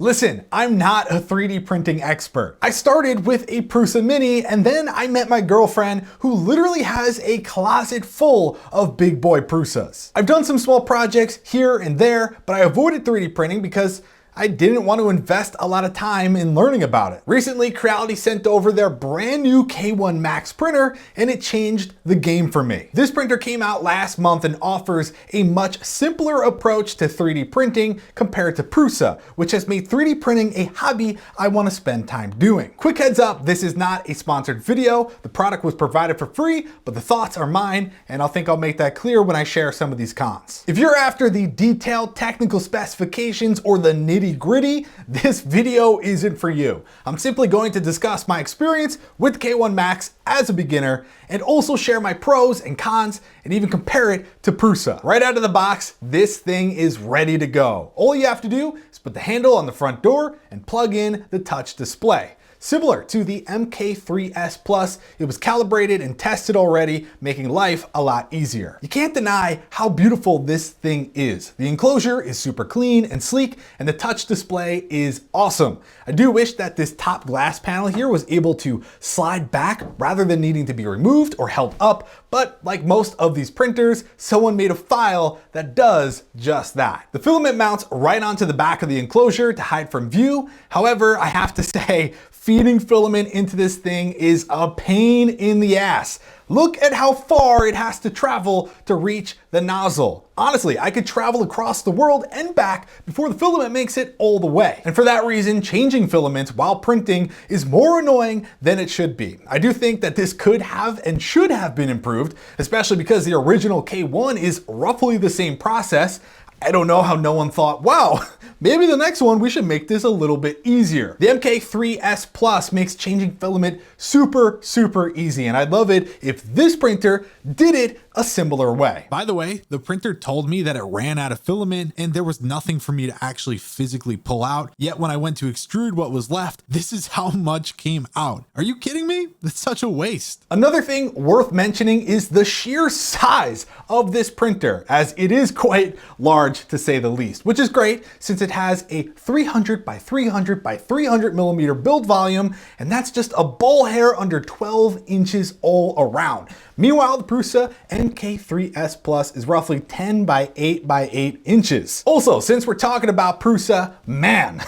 Listen, I'm not a 3D printing expert. I started with a Prusa Mini and then I met my girlfriend who literally has a closet full of big boy Prusas. I've done some small projects here and there, but I avoided 3D printing because I didn't want to invest a lot of time in learning about it. Recently, Creality sent over their brand new K1 Max printer and it changed the game for me. This printer came out last month and offers a much simpler approach to 3D printing compared to Prusa, which has made 3D printing a hobby I want to spend time doing. Quick heads up, this is not a sponsored video. The product was provided for free, but the thoughts are mine, and I think I'll make that clear when I share some of these cons. If you're after the detailed technical specifications or the nitty-gritty, this video isn't for you. I'm simply going to discuss my experience with K1 Max as a beginner and also share my pros and cons and even compare it to Prusa. Right out of the box, this thing is ready to go. All you have to do is put the handle on the front door and plug in the touch display. Similar to the MK3S Plus, it was calibrated and tested already, making life a lot easier. You can't deny how beautiful this thing is. The enclosure is super clean and sleek, and the touch display is awesome. I do wish that this top glass panel here was able to slide back rather than needing to be removed or held up, but like most of these printers, someone made a file that does just that. The filament mounts right onto the back of the enclosure to hide from view. However, I have to say, feeding filament into this thing is a pain in the ass. Look at how far it has to travel to reach the nozzle. Honestly, I could travel across the world and back before the filament makes it all the way. And for that reason, changing filament while printing is more annoying than it should be. I do think that this could have and should have been improved, especially because the original K1 is roughly the same process. I don't know how no one thought, wow, maybe the next one we should make this a little bit easier. The MK3S Plus makes changing filament super easy, and I'd love it if this printer did it a similar way. By the way, the printer told me that it ran out of filament and there was nothing for me to actually physically pull out. Yet when I went to extrude what was left, this is how much came out. Are you kidding me? That's such a waste. Another thing worth mentioning is the sheer size of this printer, as it is quite large to say the least, which is great since it has a 300 by 300 by 300 millimeter build volume, and that's just a ball hair under 12 inches all around. Meanwhile, the Prusa MK3S Plus is roughly 10 by 8 by 8 inches. Also, since we're talking about Prusa, man,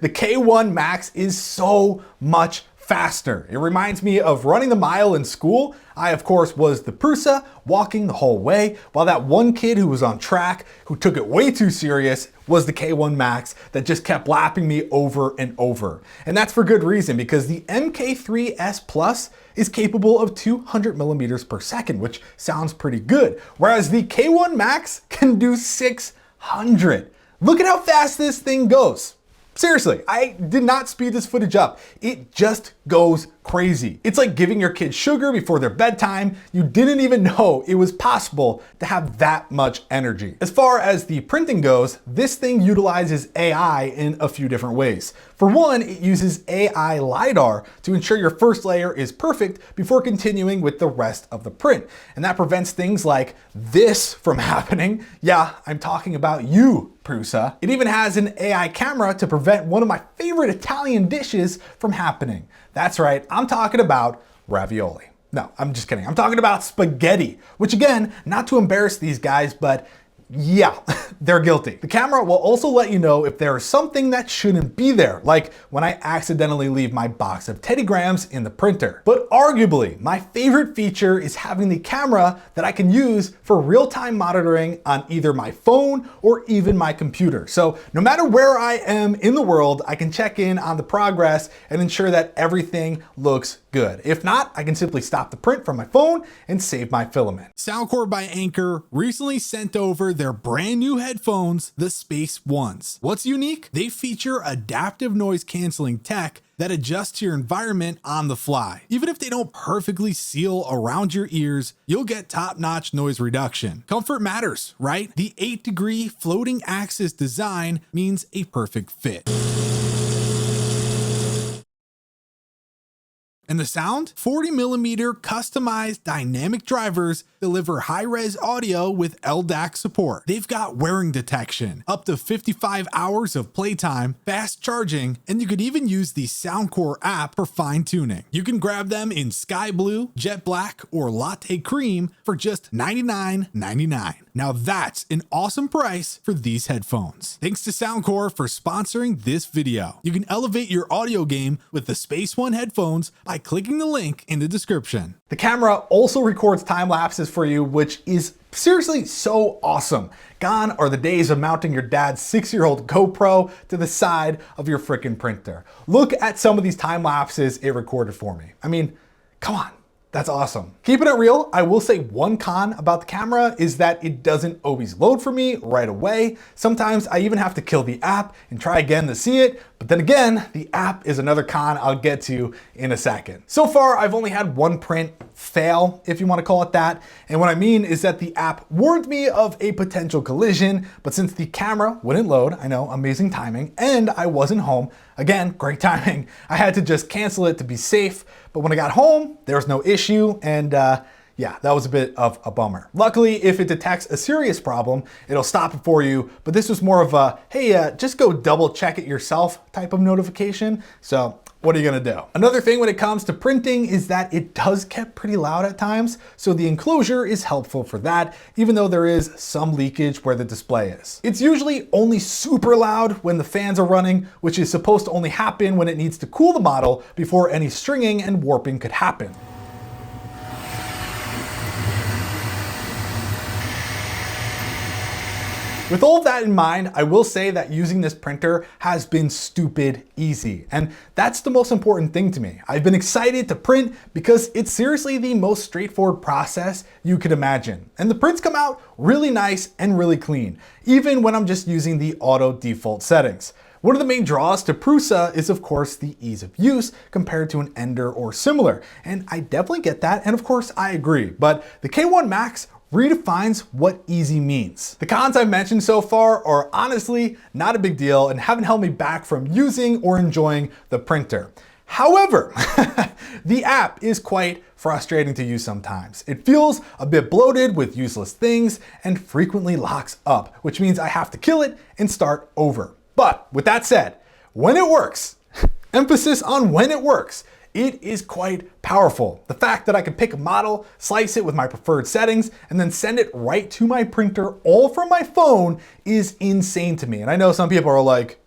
the K1 Max is so much faster. It reminds me of running the mile in school. I, of course, was the Prusa walking the whole way, while that one kid who was on track, who took it way too serious, was the K1 Max that just kept lapping me over and over. And that's for good reason, because the MK3S Plus is capable of 200 millimeters per second, which sounds pretty good, whereas the K1 Max can do 600. Look at how fast this thing goes. Seriously, I did not speed this footage up. It just goes crazy. It's like giving your kids sugar before their bedtime. You didn't even know it was possible to have that much energy. As far as the printing goes, this thing utilizes AI in a few different ways. For one, it uses AI LiDAR to ensure your first layer is perfect before continuing with the rest of the print. And that prevents things like this from happening. Yeah, I'm talking about you, Prusa. It even has an AI camera to prevent one of my favorite Italian dishes from happening. That's right, I'm talking about ravioli. No, I'm just kidding. I'm talking about spaghetti, which again, not to embarrass these guys, but yeah, they're guilty. The camera will also let you know if there is something that shouldn't be there, like when I accidentally leave my box of Teddy Grahams in the printer. But arguably, my favorite feature is having the camera that I can use for real-time monitoring on either my phone or even my computer. So no matter where I am in the world, I can check in on the progress and ensure that everything looks good. If not, I can simply stop the print from my phone and save my filament. Soundcore by Anchor recently sent over their brand new headphones, the Space Ones. What's unique? They feature adaptive noise canceling tech that adjusts to your environment on the fly. Even if they don't perfectly seal around your ears, you'll get top-notch noise reduction. Comfort matters, right? The 8-degree floating axis design means a perfect fit. And the sound? 40mm customized dynamic drivers deliver high-res audio with LDAC support. They've got wearing detection, up to 55 hours of playtime, fast charging, and you could even use the Soundcore app for fine-tuning. You can grab them in sky blue, jet black, or latte cream for just $99.99. Now that's an awesome price for these headphones. Thanks to Soundcore for sponsoring this video. You can elevate your audio game with the Space One headphones by clicking the link in the description. The camera also records time lapses for you, which is seriously so awesome. Gone are the days of mounting your dad's 6-year-old GoPro to the side of your frickin' printer. Look at some of these time lapses it recorded for me. I mean, come on. That's awesome. Keeping it real, I will say one con about the camera is that it doesn't always load for me right away. Sometimes I even have to kill the app and try again to see it. But then again, the app is another con I'll get to in a second. So far, I've only had one print fail, if you want to call it that. And what I mean is that the app warned me of a potential collision, but since the camera wouldn't load, I know, amazing timing, and I wasn't home, again, great timing, I had to just cancel it to be safe. But when I got home, there was no issue, and yeah, that was a bit of a bummer. Luckily, if it detects a serious problem, it'll stop it for you, but this was more of a, hey, just go double check it yourself type of notification. So what are you gonna do? Another thing when it comes to printing is that it does get pretty loud at times, so the enclosure is helpful for that, even though there is some leakage where the display is. It's usually only super loud when the fans are running, which is supposed to only happen when it needs to cool the model before any stringing and warping could happen. With all of that in mind, I will say that using this printer has been stupid easy. And that's the most important thing to me. I've been excited to print because it's seriously the most straightforward process you could imagine. And the prints come out really nice and really clean, even when I'm just using the auto default settings. One of the main draws to Prusa is of course the ease of use compared to an Ender or similar. And I definitely get that, and of course I agree. But the K1 Max redefines what easy means. The cons I've mentioned so far are honestly not a big deal and haven't held me back from using or enjoying the printer. However, the app is quite frustrating to use sometimes. It feels a bit bloated with useless things and frequently locks up, which means I have to kill it and start over. But with that said, when it works, emphasis on when it works, it is quite powerful. The fact that I can pick a model, slice it with my preferred settings, and then send it right to my printer all from my phone is insane to me. And I know some people are like,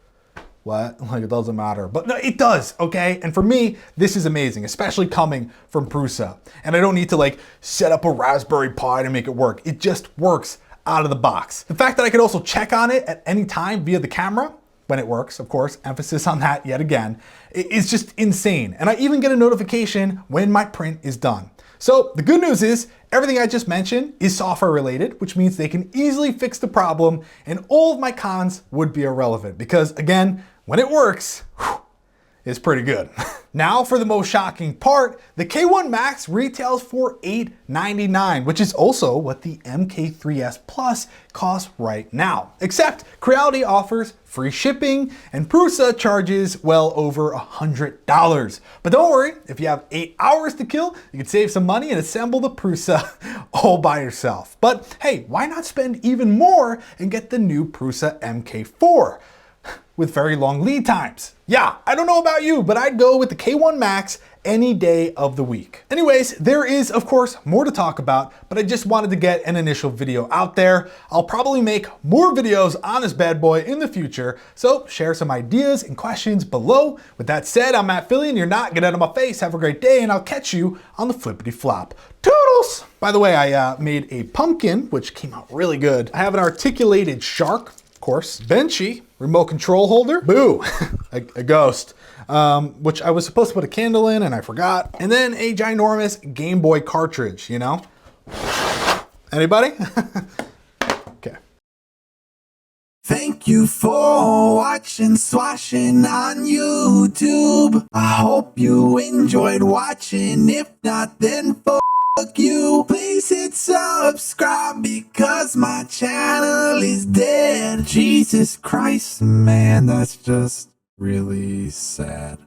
what? Like, it doesn't matter. But no, it does, okay? And for me, this is amazing, especially coming from Prusa. And I don't need to like set up a Raspberry Pi to make it work. It just works out of the box. The fact that I can also check on it at any time via the camera, when it works, of course, emphasis on that yet again, is just insane. And I even get a notification when my print is done. So the good news is everything I just mentioned is software related, which means they can easily fix the problem and all of my cons would be irrelevant because again, when it works, it's pretty good. Now for the most shocking part, the K1 Max retails for $899, which is also what the MK3S Plus costs right now. Except Creality offers free shipping and Prusa charges well over $100. But don't worry, if you have 8 hours to kill, you can save some money and assemble the Prusa all by yourself. But hey, why not spend even more and get the new Prusa MK4? With very long lead times. Yeah, I don't know about you, but I'd go with the K1 Max any day of the week. Anyways, there is of course more to talk about, but I just wanted to get an initial video out there. I'll probably make more videos on this bad boy in the future, so share some ideas and questions below. With that said, I'm Matt Philly and you're not, get out of my face, have a great day, and I'll catch you on the flippity flop. Toodles! By the way, I made a pumpkin, which came out really good. I have an articulated shark, of course, benchy, remote control holder, boo, a ghost, which I was supposed to put a candle in and I forgot. And then a ginormous Game Boy cartridge, you know? Anybody? Okay. Thank you for watching Swashing on YouTube. I hope you enjoyed watching. If not, then fuck you. Please hit subscribe because my channel is dead. Jesus Christ, man, that's just really sad.